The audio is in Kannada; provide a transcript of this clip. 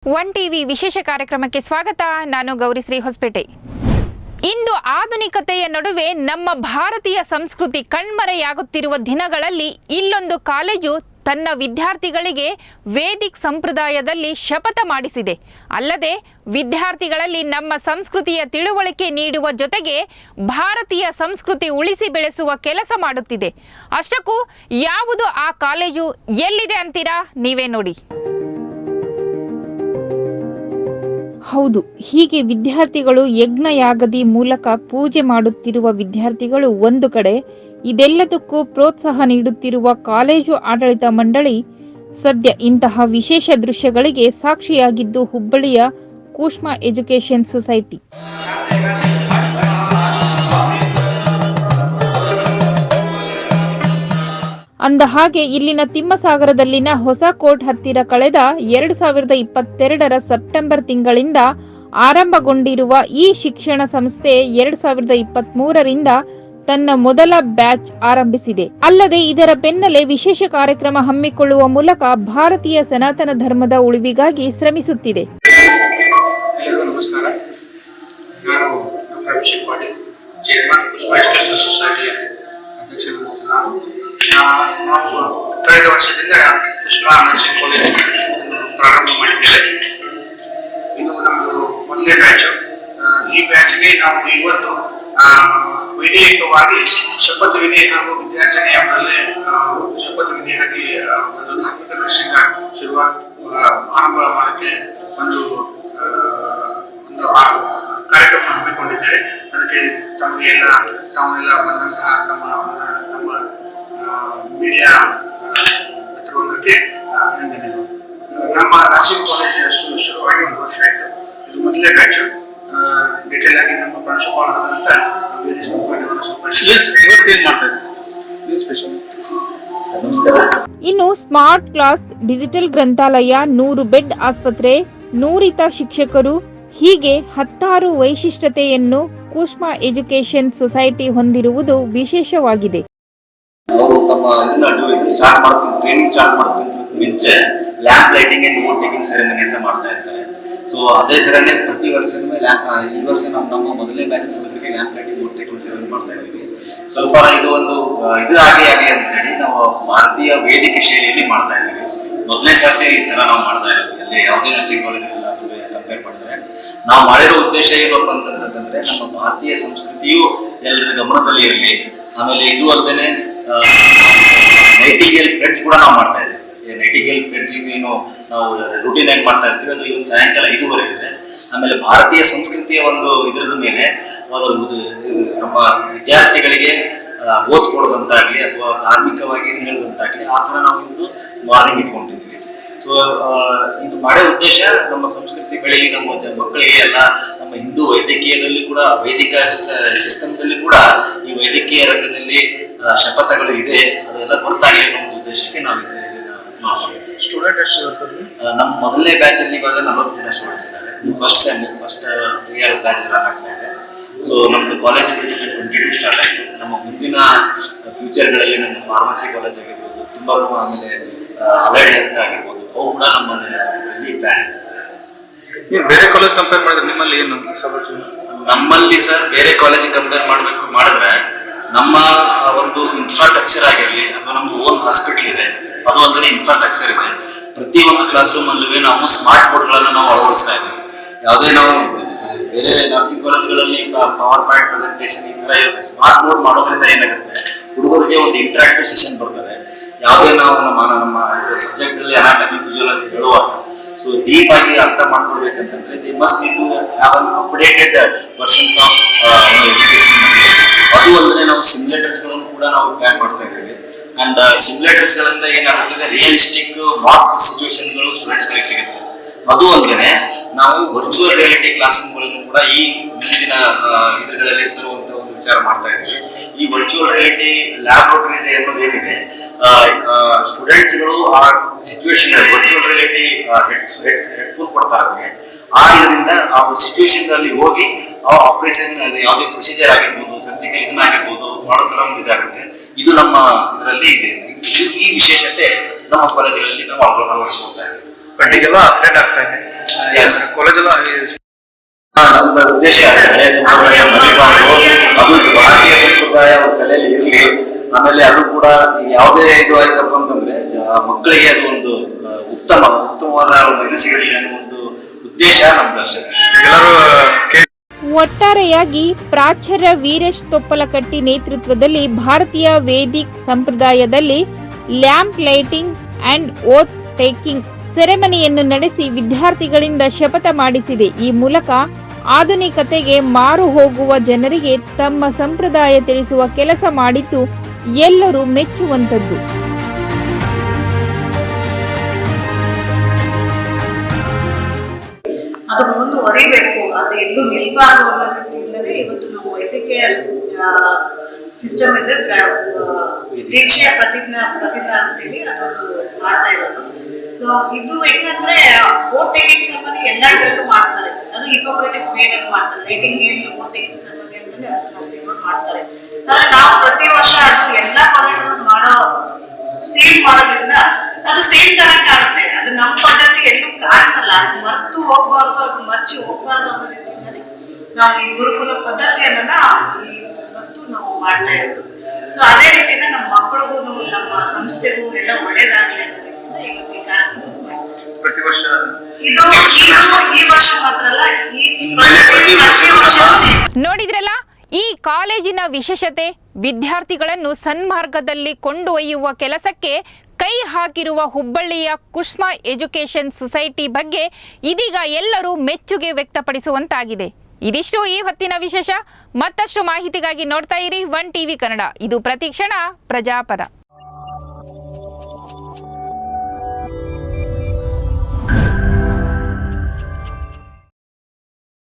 ಒನ್ ಟಿವಿ ವಿಶೇಷ ಕಾರ್ಯಕ್ರಮಕ್ಕೆ ಸ್ವಾಗತ. ನಾನು ಗೌರಿಶ್ರೀ ಹೊಸಪೇಟೆ. ಇಂದು ಆಧುನಿಕತೆಯ ನಡುವೆ ನಮ್ಮ ಭಾರತೀಯ ಸಂಸ್ಕೃತಿ ಕಣ್ಮರೆಯಾಗುತ್ತಿರುವ ದಿನಗಳಲ್ಲಿ ಇಲ್ಲೊಂದು ಕಾಲೇಜು ತನ್ನ ವಿದ್ಯಾರ್ಥಿಗಳಿಗೆ ವೇದಿಕ್ ಸಂಪ್ರದಾಯದಲ್ಲಿ ಶಪಥ ಮಾಡಿಸಿದೆ. ಅಲ್ಲದೆ ವಿದ್ಯಾರ್ಥಿಗಳಲ್ಲಿ ನಮ್ಮ ಸಂಸ್ಕೃತಿಯ ತಿಳುವಳಿಕೆ ನೀಡುವ ಜೊತೆಗೆ ಭಾರತೀಯ ಸಂಸ್ಕೃತಿ ಉಳಿಸಿ ಬೆಳೆಸುವ ಕೆಲಸ ಮಾಡುತ್ತಿದೆ. ಅಷ್ಟಕ್ಕೂ ಯಾವುದು ಆ ಕಾಲೇಜು, ಎಲ್ಲಿದೆ ಅಂತೀರಾ? ನೀವೇ ನೋಡಿ. ಹೌದು, ಹೀಗೆ ವಿದ್ಯಾರ್ಥಿಗಳು ಯಜ್ಞಯಾಗದಿ ಮೂಲಕ ಪೂಜೆ ಮಾಡುತ್ತಿರುವ ವಿದ್ಯಾರ್ಥಿಗಳು ಒಂದು ಕಡೆ, ಇದೆಲ್ಲದಕ್ಕೂ ಪ್ರೋತ್ಸಾಹ ನೀಡುತ್ತಿರುವ ಕಾಲೇಜು ಆಡಳಿತ ಮಂಡಳಿ ಸದ್ಯ ಇಂತಹ ವಿಶೇಷ ದೃಶ್ಯಗಳಿಗೆ ಸಾಕ್ಷಿಯಾಗಿದ್ದು ಹುಬ್ಬಳ್ಳಿಯ ಕೂಷ್ಮಾ ಎಜುಕೇಷನ್ ಸೊಸೈಟಿ. ಅಂದ ಹಾಗೆ ಇಲ್ಲಿನ ತಿಮ್ಮಸಾಗರದಲ್ಲಿನ ಹೊಸ ಕೋರ್ಟ್ ಹತ್ತಿರ ಕಳೆದ 2022ರ ಸೆಪ್ಟೆಂಬರ್ ತಿಂಗಳಿಂದ ಆರಂಭಗೊಂಡಿರುವ ಈ ಶಿಕ್ಷಣ ಸಂಸ್ಥೆ 2023ರಿಂದ ತನ್ನ ಮೊದಲ ಬ್ಯಾಚ್ ಆರಂಭಿಸಿದೆ. ಅಲ್ಲದೆ ಇದರ ಬೆನ್ನಲ್ಲೇ ವಿಶೇಷ ಕಾರ್ಯಕ್ರಮ ಹಮ್ಮಿಕೊಳ್ಳುವ ಮೂಲಕ ಭಾರತೀಯ ಸನಾತನ ಧರ್ಮದ ಉಳಿವಿಗಾಗಿ ಶ್ರಮಿಸುತ್ತಿದೆ. ಕಳೆದ ವರ್ಷದಿಂದ ಕೂಷ್ಮಾ ನರ್ಸಿಂಗ್ ಕಾಲೇಜ್ ಪ್ರಾರಂಭ ಮಾಡಿದ್ದೇವೆ. ಇದು ನಮ್ಮದು ಮೊದಲನೇ ಬ್ಯಾಚು. ಈ ಬ್ಯಾಚ್ಗೆ ನಾವು ಇವತ್ತು ವೈದಿಕವಾಗಿ ಶಪಥವಿಧಿ ಹಾಗೂ ವಿದ್ಯಾರ್ಚನೆ ಅವರಲ್ಲೇ ಶಪಥವಿಧಿ ಆಗಿ ಒಂದು ಧಾರ್ಮಿಕ ದೃಷ್ಟಿಯಿಂದ ಆರಂಭ ಮಾಡೋಕ್ಕೆ ಒಂದು ಕಾರ್ಯಕ್ರಮ ಹಮ್ಮಿಕೊಂಡಿದ್ದೇವೆ. ಅದಕ್ಕೆ ತಾವೆಲ್ಲ ಬಂದಂತಹ ನಮ್ಮ ಮೀಡಿಯಾ ಮಿತ್ರವೃಂದಕ್ಕೆ ಅಭಿನಂದನೆಗಳು. ನಮ್ಮ ನರ್ಸಿಂಗ್ ಕಾಲೇಜ್ ಶುರುವಾಗಿ 1 ವರ್ಷ ಆಯಿತು. ಇದು ಮೊದಲನೇ ಬ್ಯಾಚು. ಡೀಟೇಲ್ ಆಗಿ ನಮ್ಮ ಪ್ರಾಂಶುಪಾಲರಾದಂಥ ಇನ್ನು ಸ್ಮಾರ್ಟ್ ಕ್ಲಾಸ್, ಡಿಜಿಟಲ್ ಗ್ರಂಥಾಲಯ, 100 ಬೆಡ್ ಆಸ್ಪತ್ರೆ, ನುರಿತ ಶಿಕ್ಷಕರು, ಹೀಗೆ 10 ವೈಶಿಷ್ಟ್ಯತೆಯನ್ನು ಕೂಷ್ಮಾ ಎಜುಕೇಷನ್ ಸೊಸೈಟಿ ಹೊಂದಿರುವುದು ವಿಶೇಷವಾಗಿದೆ. ಅವರು ತಮ್ಮ ಸ್ಟಾರ್ಟ್ ಮಾಡ್ಕೊಂಡು ಟ್ರೈನಿಂಗ್ ಸ್ಟಾರ್ಟ್ ಮಾಡೋದಕ್ಕಿಂತ ಮುಂಚೆ lamp lighting and vote taking ceremony ಅಂತ ಮಾಡ್ತಾ ಇರ್ತಾರೆ. ಸೊ ಅದೇ ತರನೇ ಪ್ರತಿ ವರ್ಷನೂ ಈ ವರ್ಷ ನಮ್ಮ ಮೊದಲನೇ ಬ್ಯಾಚ್ ಹುಡುಗರಿಗೆ lamp lighting vote taking ceremony ಮಾಡ್ತಾ ಇದ್ದೀವಿ. ಸ್ವಲ್ಪ ಇದು ಒಂದು ಇದು ಆಗಲಿ ಅಂತೇಳಿ ನಾವು ಭಾರತೀಯ ವೇದಿಕೆ ಶೈಲಿಯಲ್ಲಿ ಮಾಡ್ತಾ ಇದ್ದೀವಿ. ಮೊದಲನೇ ಸರ್ತಿ ಈ ತರ ನಾವು ಮಾಡ್ತಾ ಇರೋದು. ಅಲ್ಲಿ ಯಾವುದೇ ನರ್ಸಿಂಗ್ ಕಾಲೇಜಲ್ಲಿ ಕಂಪೇರ್ ಮಾಡಿದ್ರೆ ನಾವು ಮಾಡಿರೋ ಉದ್ದೇಶ ಏನಪ್ಪ ಅಂತಂತಂದ್ರೆ ನಮ್ಮ ಭಾರತೀಯ ಸಂಸ್ಕೃತಿಯು ಎಲ್ಲರ ಗಮನದಲ್ಲಿ ಇರಲಿ. ಆಮೇಲೆ ಇದು ಅಲ್ಲದೆ ನೈಟಿಂಗೇಲ್ ಪ್ರೆಡ್ಸ್ ಕೂಡ ನಾವು ಮಾಡ್ತಾ ಇದ್ದೀವಿ. ನೈಟಿಂಗೇಲ್ ಪ್ರೆಡ್ಸ್ ಏನು ನಾವು ರೂಟೀನ್ ಆಗಿ ಮಾಡ್ತಾ ಇರ್ತೀವಿ, ಅದು ಇವತ್ತು ಸಾಯಂಕಾಲ 5:15 ಇದೆ. ಆಮೇಲೆ ಭಾರತೀಯ ಸಂಸ್ಕೃತಿಯ ಒಂದು ಇದರದ ಮೇಲೆ ನಮ್ಮ ವಿದ್ಯಾರ್ಥಿಗಳಿಗೆ ಓದ್ಕೊಡೋದಂತಾಗ್ಲಿ ಅಥವಾ ಧಾರ್ಮಿಕವಾಗಿ ಹೇಳೋದಂತಾಗ್ಲಿ ಆ ಥರ ನಾವು ಇದು ಮಾರ್ನಿಂಗ್ ಇಟ್ಕೊಂಡಿದ್ದೀವಿ. ಸೊ ಇದು ಮಾಡೋ ಉದ್ದೇಶ ನಮ್ಮ ಸಂಸ್ಕೃತಿ ಬೆಳೆಯಲಿ, ನಮ್ಮ ಮಕ್ಕಳಿಗೆ ಎಲ್ಲ ನಮ್ಮ ಹಿಂದೂ ವೈದ್ಯಕೀಯದಲ್ಲಿ ಕೂಡ ವೈದಿಕ ಸಿಸ್ಟಮ್ದಲ್ಲಿ ಕೂಡ ಈ ವೈದ್ಯಕೀಯ ರಂಗದಲ್ಲಿ ಶಪಥಗಳು ಇದೆ, ಅದೆಲ್ಲ ಗೊತ್ತಾಗಲಿ ಅನ್ನೋ ಒಂದು ಉದ್ದೇಶಕ್ಕೆ ನಾವು ನಮ್ಮ ಮೊದಲನೇ ಬ್ಯಾಚ್ ಅಲ್ಲಿ ಇವಾಗ 40 ಜನ ಸ್ಟೂಡೆಂಟ್ಸ್ ಇದ್ದಾರೆ. ಇದು ಫಸ್ಟ್ ಇಯರ್ ಬ್ಯಾಚ್ ರನ್ ಆಗ್ತಾ ಇದೆ. ಸೊ ನಮ್ದು ಕಾಲೇಜ್ 2022 ಸ್ಟಾರ್ಟ್ ಆಯಿತು. ನಮ್ಮ ಮುಂದಿನ ಫ್ಯೂಚರ್ಗಳಲ್ಲಿ ನಮ್ಮ ಫಾರ್ಮಸಿ ಕಾಲೇಜ್ ಆಗಿರ್ಬೋದು, ತುಂಬಾ ಆಮೇಲೆ ಅಲೈಡ್ ಹೆಲ್ತ್ ಆಗಿರ್ಬೋದು, ಅವು ಕೂಡ ನಮ್ಮ ಇದರಲ್ಲಿ ಪ್ಲಾನ್ ಇದೆ. ಬೇರೆ ಕಾಲೇಜ್ ಕಂಪೇರ್ ಮಾಡಿದ್ರೆ ನಿಮ್ಮಲ್ಲಿ ಏನು? ನಮ್ಮಲ್ಲಿ ಸರ್ ಬೇರೆ ಕಾಲೇಜ್ ಕಂಪೇರ್ ಮಾಡಿದ್ರೆ ನಮ್ಮ ಒಂದು ಇನ್ಫ್ರಾಸ್ಟ್ರಕ್ಚರ್ ಆಗಿರಲಿ ಅಥವಾ ನಮ್ದು ಓನ್ ಹಾಸ್ಪಿಟಲ್ ಇದೆ, ಅದು ಅಲ್ಲದೆ ಇನ್ಫ್ರಾಸ್ಟ್ರಕ್ಚರ್ ಇದೆ. ಪ್ರತಿ ಒಂದು ಕ್ಲಾಸ್ ರೂಮ್ ಅಲ್ಲೂ ನಾವು ಸ್ಮಾರ್ಟ್ ಬೋರ್ಡ್ಗಳನ್ನು ನಾವು ಅಳವಡಿಸ್ತಾ ಇದ್ದೀವಿ. ಯಾವುದೇ ನಾವು ಬೇರೆ ನರ್ಸಿಂಗ್ ಕಾಲೇಜ್ಗಳಲ್ಲಿ ಪವರ್ ಪಾಯಿಂಟ್ ಪ್ರೆಸೆಂಟೇಷನ್ ಈ ತರ ಇರುತ್ತೆ. ಸ್ಮಾರ್ಟ್ ಬೋರ್ಡ್ ಮಾಡೋದ್ರಿಂದ ಏನಾಗುತ್ತೆ, ಹುಡುಗರಿಗೆ ಒಂದು ಇಂಟರಾಕ್ಟಿವ್ ಸೆಷನ್ ಬರ್ತದೆ. ಯಾವುದೇ ನಾವು ನಮ್ಮ ಸಬ್ಜೆಕ್ಟ್ ಅಲ್ಲಿ ಅನಾಟಮಿ ಫಿಸಿಯಾಲಜಿ ಹೇಳುವಾಗ ಸೊ ಡೀಪ್ ಆಗಿ ಅರ್ಥ ಮಾಡ್ಕೊಳ್ಬೇಕಂತಂದ್ರೆ they must need to have an updated versions of education. ಅದು ಅಲ್ಲದೆ ನಾವು ಸಿಮ್ಯುಲೇಟರ್ಸ್ ಗಳನ್ನು ಕೂಡ ನಾವು ಪ್ಲಾನ್ ಮಾಡ್ತಾ ಇದ್ದೀವಿ. ಅಂಡ್ ಸಿಮ್ಯುಲೇಟರ್ಸ್ ಗಳಿಂದ ಏನಾಗುತ್ತದೆ, ರಿಯಲಿಸ್ಟಿಕ್ ಮಾರ್ಕ್ ಸಿಚುವೇಶನ್ ಗಳು ಸ್ಟೂಡೆಂಟ್ಸ್ ಗಳಿಗೆ ಸಿಗುತ್ತೆ. ಅದು ಅಲ್ಲದೆ ನಾವು ವರ್ಚುವಲ್ ರಿಯಾಲಿಟಿ ಕ್ಲಾಸ್ ರೂಮ್ಗಳನ್ನು ಕೂಡ ಈ ಮುಂದಿನ ಇದರಲ್ಲಿ ತರುವಂತ ಒಂದು ವಿಚಾರ ಮಾಡ್ತಾ ಇದ್ದೀವಿ. ಈ ವರ್ಚುವಲ್ ರಿಯಾಲಿಟಿ ಲ್ಯಾಬೋರೇಟರೀಸ್ ಅನ್ನೋದೇನಿದೆ, ಸ್ಟೂಡೆಂಟ್ಸ್ಗಳು ಆ ಸಿಚುವೇಶನ್ ವರ್ಚುವಲ್ ರಿಯಾಲಿಟಿ ಹೆಡ್ಫೋನ್ ಕೊಡ್ತಾರೆ ಅವ್ರಿಗೆ. ಆ ಇದರಿಂದ ಆ ಸಿಚುವೇಶನ್ ಅಲ್ಲಿ ಹೋಗಿ ಆ ಆಪರೇಷನ್ ಯಾವುದೇ ಪ್ರೊಸೀಜರ್ ಆಗಿರ್ಬೋದು, ಸರ್ಜಿಕಲ್ ಇದನ್ನಾಗಿರ್ಬೋದು ಮಾಡೋದ್ರ ಒಂದು ಇದಾಗುತ್ತೆ. ಇದು ನಮ್ಮ ಇದರಲ್ಲಿ ಇದೆ. ಈ ವಿಶೇಷತೆ ನಮ್ಮ ಕಾಲೇಜುಗಳಲ್ಲಿ ನಾವು ಅಳವಡಿಸ್ಕೊಳ್ತಾ ಇದ್ದೀವಿ. ಕಣ್ಣಿಗೆಲ್ಲ ಅಪ್ಡೇಟ್ ಆಗ್ತಾ ಇದೆ. Yes. ಕಾಲೇಜೆಲ್ಲ ನಮ್ಮ ಉದ್ದೇಶ ಹಳೆಯ ಸಂಪ್ರದಾಯ ಮರಿಬಾರ್ದು, ಅದು ಭಾರತೀಯ ಸಂಪ್ರದಾಯ ಅವ್ರ ತಲೆಯಲ್ಲಿ ಇರಲಿ. ಆಮೇಲೆ ಅದು ಕೂಡ ಯಾವುದೇ ಇದು ಆಯ್ತಪ್ಪ ಅಂತಂದ್ರೆ ಮಕ್ಕಳಿಗೆ ಅದು ಒಂದು ಉತ್ತಮವಾದ ಒಂದು ಇದು ಸಿಗುತ್ತೆ ಅನ್ನೋ ಒಂದು ಉದ್ದೇಶ ನಮ್ದು ಅಷ್ಟೇ. ಎಲ್ಲರೂ ಒಟ್ಟಾರೆಯಾಗಿ ಪ್ರಾಚಾರ್ಯ ವೀರೇಶ್ ತೊಪ್ಪಲಕಟ್ಟಿ ನೇತೃತ್ವದಲ್ಲಿ ಭಾರತೀಯ ವೇದಿಕ್ ಸಂಪ್ರದಾಯದಲ್ಲಿ lamp lighting and oath taking ಸೆರೆಮನಿಯನ್ನು ನಡೆಸಿ ವಿದ್ಯಾರ್ಥಿಗಳಿಂದ ಶಪಥ ಮಾಡಿಸಿದೆ. ಈ ಮೂಲಕ ಆಧುನಿಕತೆಗೆ ಮಾರು ಹೋಗುವ ಜನರಿಗೆ ತಮ್ಮ ಸಂಪ್ರದಾಯ ತಿಳಿಸುವ ಕೆಲಸ ಮಾಡಿದ್ದು ಎಲ್ಲರೂ ಮೆಚ್ಚುವಂತದ್ದು. ಅದು ಮುಂದುವರಿಬೇಕು, ಅದು ಎಲ್ಲೂ ನಿಲ್ಬಾರ್ದು ಅನ್ನೋ ರೀತಿಯಿಂದಲೇ ಇವತ್ತು ನಾವು ವೈದ್ಯಕೀಯ ಸಿಸ್ಟಮ್ ಇದ್ರೆ ದೀಕ್ಷೆ ಪ್ರತಿಜ್ಞಾ ಅಂತೇಳಿ ಅದೊಂದು ಮಾಡ್ತಾ ಇರೋದು. ಸೊ ಇದು ಹೆಂಗಂದ್ರೆ ವೋಟ್ ಟೇಕಿಂಗ್ ಸೆರೆಮನಿ ಎಲ್ಲ ಇದರಲ್ಲೂ ಮಾಡ್ತಾರೆ, ಅದು ಹಿಪೋಕ್ರೆಟಿಕ್ ವೇನಲ್ಲಿ ಮಾಡ್ತಾರೆ. ಲೈಟಿಂಗ್ ವೋಟ್ ಟೇಕಿಂಗ್ ಸೆರೆಮನಿ ಅಂತಾನೆ ನರ್ಸಿಂಗ್ ಮಾಡ್ತಾರೆ. ಆದ್ರೆ ನಾವು ಪ್ರತಿ ವರ್ಷ ಅದು ಎಲ್ಲಾ ಕಾಲೇಜುಗಳು ಮಾಡೋ ಸೇಮ್ ಮಾಡೋದ್ರಿಂದ ಅದು ಸೇಮ್ ತರ ಕಾಣುತ್ತೆ. ಅದು ನಮ್ಮ ಪದ್ಧತಿ ಎಲ್ಲೂ ಕಾಣಿಸಲ್ಲ. ಅದು ಮರ್ತು ಹೋಗ್ಬಾರ್ದು, ಅದು ಮರ್ಚಿ ಹೋಗ್ಬಾರ್ದು ಅನ್ನೋ ರೀತಿಯಿಂದಲೇ ನಾವು ಈ ಗುರುಕುಲ ಪದ್ಧತಿಯನ್ನ ಇವತ್ತು ನಾವು ಮಾಡ್ತಾ ಇರೋದು. ಸೊ ಅದೇ ರೀತಿಯಿಂದ ನಮ್ಮ ಮಕ್ಕಳಿಗೂ ನಮ್ಮ ಸಂಸ್ಥೆಗೂ ಎಲ್ಲ ಒಳ್ಳೇದಾಗಲಿ ಅನ್ನೋ ರೀತಿಯಿಂದ ಇವತ್ತು ಈ ಕಾರ್ಯಕ್ರಮ ಮಾಡ್ತಾರೆ. ಪ್ರತಿ ವರ್ಷ ಇದು ಈ ವರ್ಷ ಮಾತ್ರ ಅಲ್ಲ, ಪ್ರತಿ ವರ್ಷ ನೋಡಿದ್ರಲ್ಲ, ಈ ಕಾಲೇಜಿನ ವಿಶೇಷತೆ ವಿದ್ಯಾರ್ಥಿಗಳನ್ನು ಸನ್ಮಾರ್ಗದಲ್ಲಿ ಕೊಂಡೊಯ್ಯುವ ಕೆಲಸಕ್ಕೆ ಕೈ ಹಾಕಿರುವ ಹುಬ್ಬಳ್ಳಿಯ ಕುಷ್ಮಾ ಎಜುಕೇಷನ್ ಸೊಸೈಟಿ ಬಗ್ಗೆ ಇದೀಗ ಎಲ್ಲರೂ ಮೆಚ್ಚುಗೆ ವ್ಯಕ್ತಪಡಿಸುವಂತಾಗಿದೆ. ಇದಿಷ್ಟು ಈ ಹೊತ್ತಿನ ವಿಶೇಷ. ಮತ್ತಷ್ಟು ಮಾಹಿತಿಗಾಗಿ ನೋಡ್ತಾ ಇರಿ 1 TV ಕನ್ನಡ. ಇದು ಪ್ರತಿಕ್ಷಣ ಪ್ರಜಾಪರ.